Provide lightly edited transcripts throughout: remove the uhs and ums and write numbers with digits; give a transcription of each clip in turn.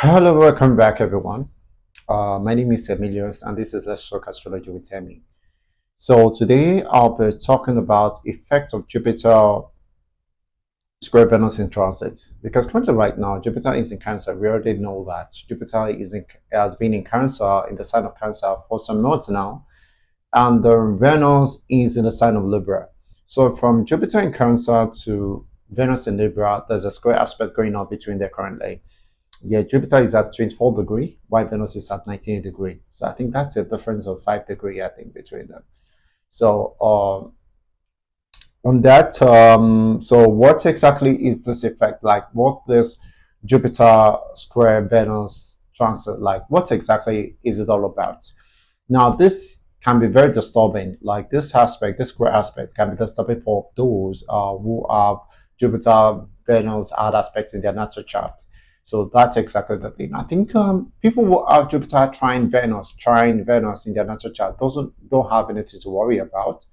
Hello, welcome back, everyone. My name is Emilius, and this is Let's Talk Astrology with Emmy. So today I'll be talking about effect of Jupiter square Venus in transit. Because currently, right now, Jupiter is in Cancer. We already know that Jupiter has been in Cancer, in the sign of Cancer, for some months now, and the Venus is in the sign of Libra. So from Jupiter in Cancer to Venus in Libra, there's a square aspect going on between there currently. Yeah, Jupiter is at 24 degree, while Venus is at 19 degree. So I think that's a difference of 5 degree, I think, between them. So on that, so what exactly is this effect? Like what this Jupiter square Venus transit, like what exactly is it all about? Now this can be very disturbing. Like this aspect, this square aspect can be disturbing for those who have Jupiter Venus hard aspects in their natal chart. So that's exactly the thing. I think people who have Jupiter trying Venus in their natal chart don't have anything to worry about.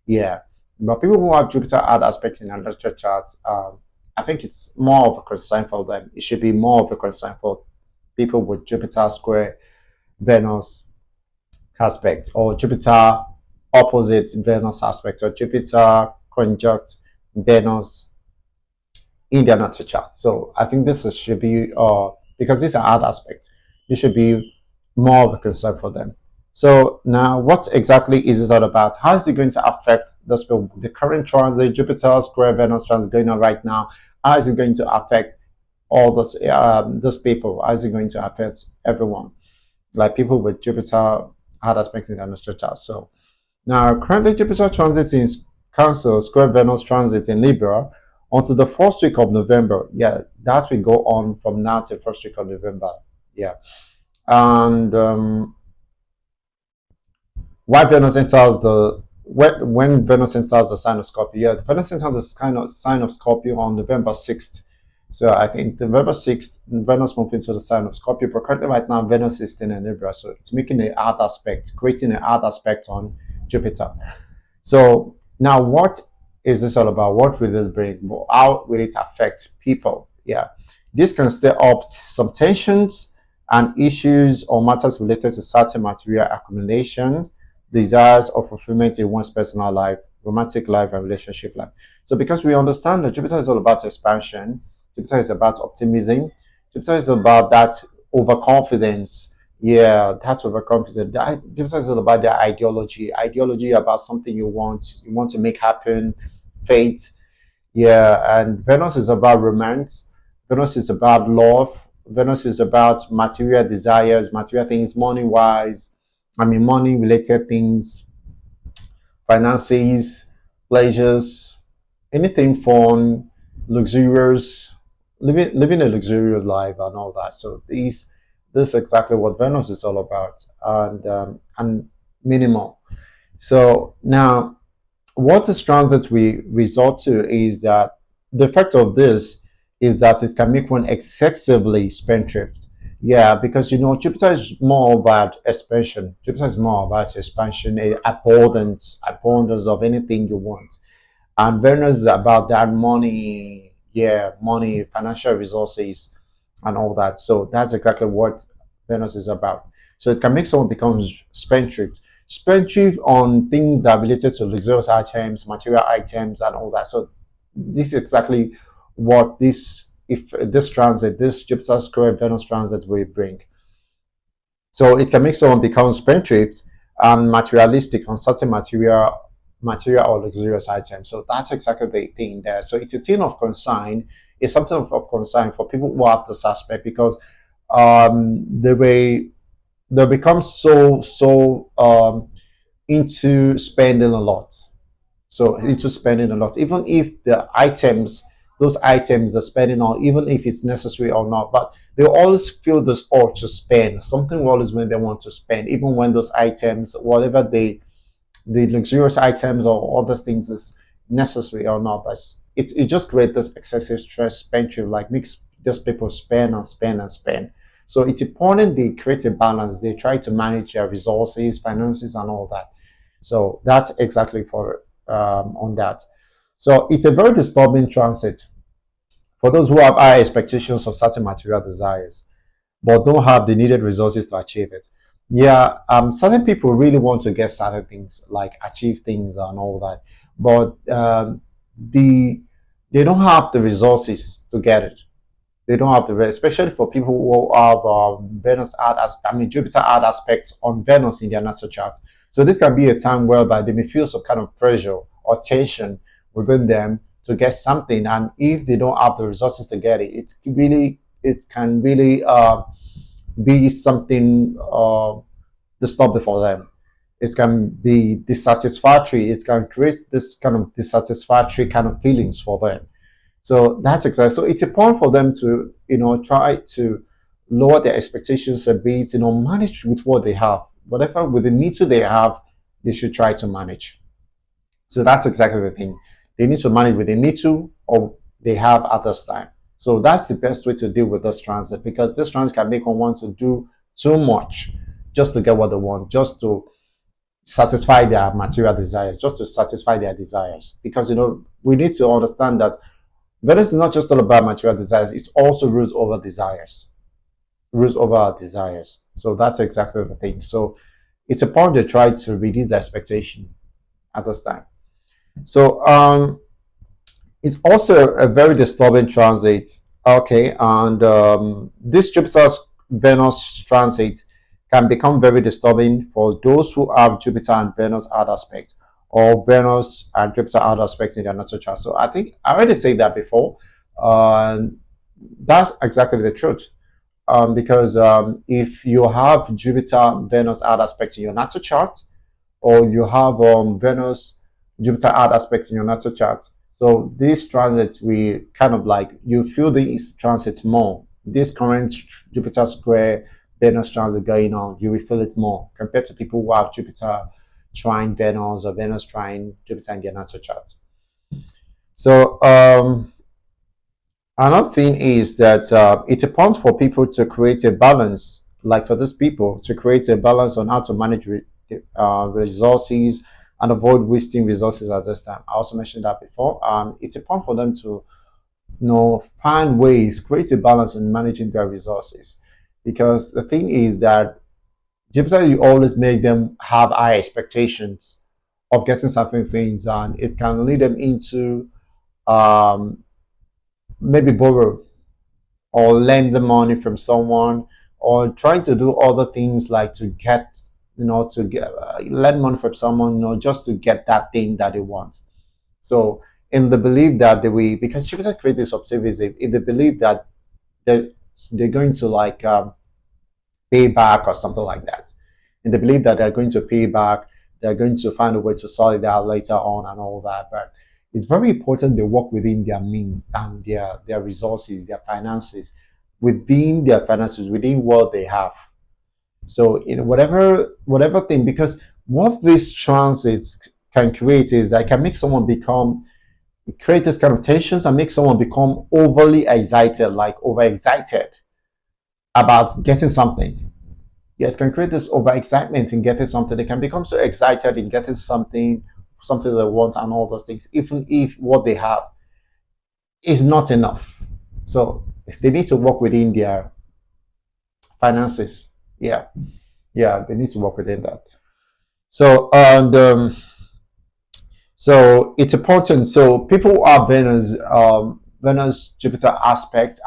Yeah, but people who have Jupiter hard aspects in their natal charts, I think it's more of a concern for them. It should be more of a concern for people with Jupiter square Venus aspect, or Jupiter opposite Venus aspect, or Jupiter conjunct Venus in their natal chart. So I think should be because these are hard aspects, this should be more of a concern for them. So now, what exactly is this all about? How is it going to affect this people? The current transit, Jupiter square Venus transit going on right now. How is it going to affect all those people? How is it going to affect everyone? Like people with Jupiter hard aspects in their natal chart. So now, currently Jupiter transit in Cancer, square Venus transit in Libra until the first week of November. Yeah, that will go on from now to the first week of November. Yeah, and why Venus enters the when Venus enters the sign of Scorpio. Yeah, Venus enters the kind of sign of Scorpio on November 6th. So I think November 6th, Venus moves into the sign of Scorpio. But currently, right now, Venus is still in Libra, so it's making a hard aspect, creating a hard aspect on Jupiter. So now, what is this all about? What will this bring? How will it affect people? Yeah, this can stir up some tensions and issues or matters related to certain material accumulation, desires or fulfillment in one's personal life, romantic life, and relationship life. So because we understand that Jupiter is all about expansion, Jupiter is about optimism, Jupiter is about that overconfidence. Yeah, that's overconfidence. Jupiter is all about the ideology about something you want to make happen, fate. Yeah, and Venus is about romance. Venus is about love. Venus is about material desires, material things, money wise. I mean, money related things, finances, pleasures, anything fun, luxurious, living a luxurious life and all that. So this is exactly what Venus is all about, and minimal. So now, what this transit we resort to is that the effect of this is that it can make one excessively spendthrift. Yeah, because Jupiter is more about expansion. Jupiter is more about expansion, abundance of anything you want, and Venus is about that money. Yeah, money, financial resources, and all that. So that's exactly what Venus is about. So it can make someone become spendthrift on things that are related to luxurious items, material items, and all that. So this is exactly what this Jupiter square Venus transit will bring. So it can make someone become spendthrift and materialistic on certain material or luxurious items. So that's exactly the thing there. So it's a thing of concern. It's something of concern for people who have this aspect, because they become so into spending a lot. So into spending a lot, even if those items they're spending on, even if it's necessary or not, but they always feel this urge to spend. Something will always when they want to spend, even when those items, whatever the luxurious items or other things is necessary or not, but it just creates this excessive stress spendthrift, like makes those people spend and spend and spend. So it's important they create a balance. They try to manage their resources, finances, and all that. So that's exactly for on that. So it's a very disturbing transit for those who have high expectations of certain material desires. but don't have the needed resources to achieve it. Yeah, certain people really want to get certain things, like achieve things and all that, but the they don't have the resources to get it. They don't have the rest, especially for people who have Venus add as I mean Jupiter add aspects on Venus in their natal chart. So this can be a time whereby they may feel some kind of pressure or tension within them to get something, and if they don't have the resources to get it, it can really be something disturbing for them. It can be dissatisfactory. It can create this kind of dissatisfactory kind of feelings for them. So that's exactly. So it's important for them to, try to lower their expectations a bit, manage with what they have. Whatever with the needs that they have, they should try to manage. So that's exactly the thing. They need to manage with the need to, or they have at this time. So that's the best way to deal with this transit, because this transit can make one want to do too much just to get what they want, just to satisfy their material desires, just to satisfy their desires. Because we need to understand that Venus is not just all about material desires, it also rules over desires, rules over our desires. So that's exactly the thing. So it's important to try to reduce the expectation at this time. So it's also a very disturbing transit. Okay, and this Jupiter's Venus transit can become very disturbing for those who have Jupiter and Venus add aspect, or Venus and Jupiter add aspects in their natal chart. So I think I already said that before. That's exactly the truth. Because if you have Jupiter Venus add aspects in your natal chart, or you have Venus Jupiter add aspects in your natal chart, so these transits, we kind of like, you feel these transits more. This current Jupiter square Venus transit going on, you will feel it more compared to people who have Jupiter trine Venus or Venus trine Jupiter in their natal chart. So another thing is that it's important for people to create a balance, like for these people to create a balance on how to manage resources and avoid wasting resources at this time. I also mentioned that before. It's important for them to find ways, create a balance in managing their resources, because the thing is that Jupiter, you always make them have high expectations of getting certain things, and it can lead them into um, maybe borrow or lend the money from someone, or trying to do other things like to get, to get lend money from someone, just to get that thing that they want. So in the belief that because Jupiter create this observism, in the belief that they're, they're going to like pay back or something like that, in the belief that they're going to pay back, they're going to find a way to sort it out later on and all that. But it's very important they work within their means and their resources, their finances, within what they have. So in whatever thing, because what these transits can create is that it can make someone create this kind of tensions and make someone become overly excited, like overexcited about getting something. Yes, can create this overexcitement in getting something. They can become so excited in getting something they want and all those things, even if what they have is not enough. So if they need to work within their finances, yeah, they need to work within that. So and so it's important. So people who are Venus Jupiter aspects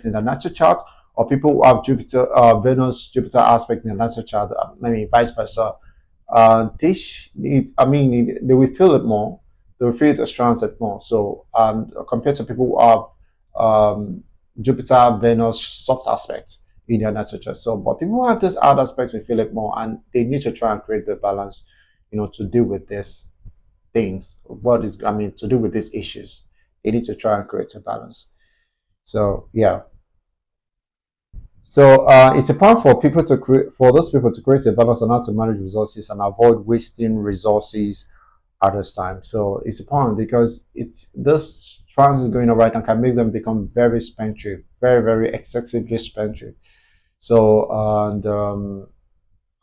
in the natal chart, or people who have Jupiter Venus Jupiter aspect in the natal chart, maybe vice versa. I mean, they will feel it more. They will feel it as transit more. So compared to people who have Jupiter Venus soft aspect in their natal chart. So, but people who have this hard aspect will feel it more, and they need to try and create the balance, to deal with this things. To do with these issues, they need to try and create a balance. So yeah. So it's important for those people to create a balance on how to manage resources and avoid wasting resources at this time. So it's important because it's this transit going on right now can make them become very spendthrift, very very excessively spendthrift. So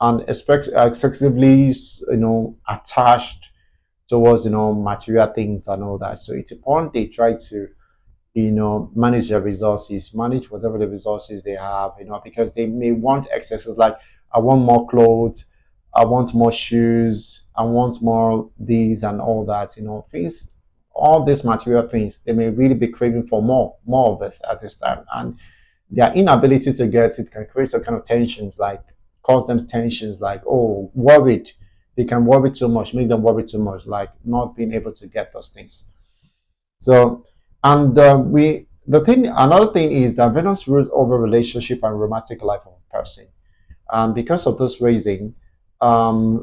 and excessively attached towards material things and all that. So it's important they try to manage their resources, manage whatever the resources they have, because they may want excesses like, I want more clothes, I want more shoes, I want more these and all that, things, all these material things, they may really be craving for more of it at this time. And their inability to get it can create some kind of tensions, like cause them tensions, like, oh, worried. They can worry too much, make them worry too much, like not being able to get those things. So, and another thing is that Venus rules over relationship and romantic life of a person. And because of this raising,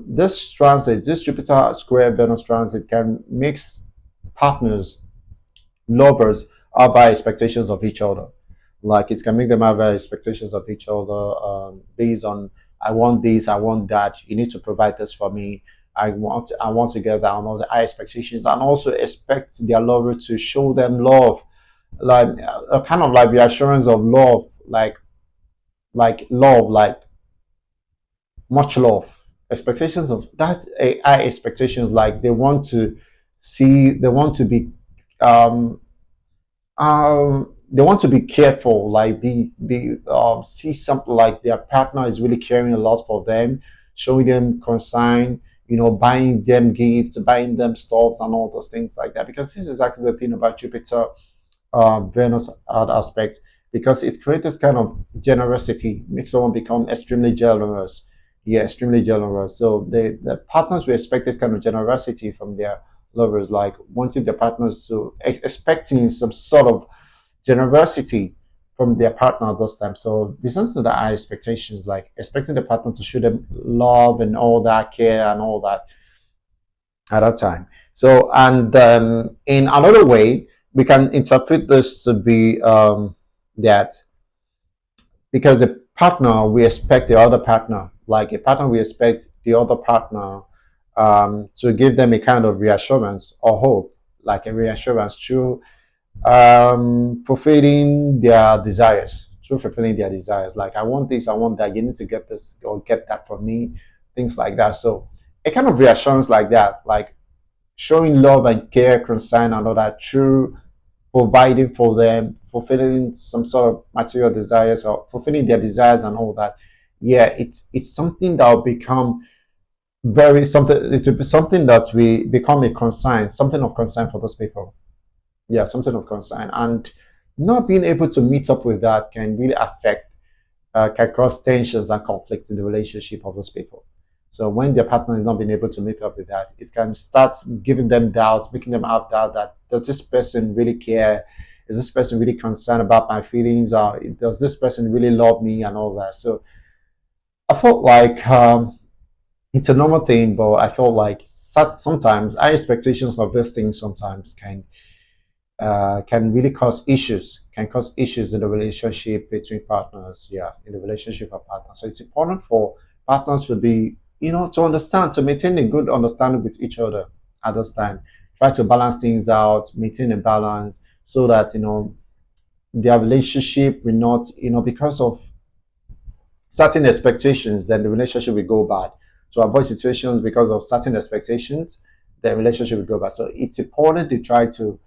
this Jupiter square Venus transit can mix partners, lovers, have high expectations of each other. Like it can make them have expectations of each other, based on, I want this, I want that. You need to provide this for me. I want to get that, and all the high expectations, and also expect their lover to show them love, like a kind of like reassurance of love, like love, like much love. Expectations of that's a high expectations, like they want to be um they want to be careful, like be see something like their partner is really caring a lot for them, showing them concern, buying them gifts, buying them stuff, and all those things like that. Because this is exactly the thing about Jupiter, Venus aspect, because it creates this kind of generosity, makes someone become extremely generous. Yeah, extremely generous. So the partners will expect this kind of generosity from their lovers, like wanting their partners to expecting some sort of generosity from their partner at this time. So this is the high expectations, like expecting the partner to show them love and all that care and all that at that time. So, and in another way, we can interpret this to be that because the partner, we expect the other partner, like a partner, we expect the other partner to give them a kind of reassurance or hope, like a reassurance through fulfilling their desires, like, I want this, I want that, you need to get this or get that for me, things like that. So a kind of reassurance like that, like showing love and care, concern and all that through providing for them, fulfilling some sort of material desires or fulfilling their desires and all that. Yeah, it's something that will become very something, it will be something that we become a concern, something of concern for those people. Yeah, something of concern. And not being able to meet up with that can really affect, can cause tensions and conflict in the relationship of those people. So when their partner is not being able to meet up with that, it can start giving them doubts, making them have doubt that, does this person really care? Is this person really concerned about my feelings? Or does this person really love me and all that? So I felt like it's a normal thing, but I felt like sometimes our expectations of this thing sometimes can really cause issues, can cause issues in the relationship between partners. Yeah, in the relationship of partners. So it's important for partners to be, to understand, to maintain a good understanding with each other at this time. Try to balance things out, maintain a balance so that, their relationship will not, because of certain expectations, then the relationship will go bad. To avoid situations because of certain expectations, the relationship will go bad. So it's important to try to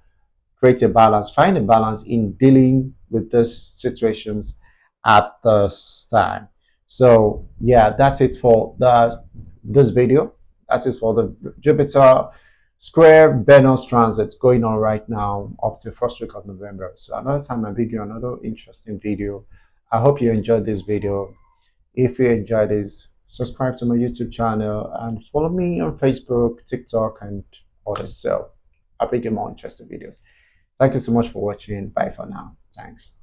create a balance, find a balance in dealing with these situations at this time. So yeah, that's it for this video. That is for the Jupiter square Venus transit going on right now up to first week of November. So another time I'll bring you another interesting video. I hope you enjoyed this video. If you enjoyed this, subscribe to my YouTube channel and follow me on Facebook, TikTok, and others. So I'll bring you more interesting videos. Thank you so much for watching. Bye for now. Thanks.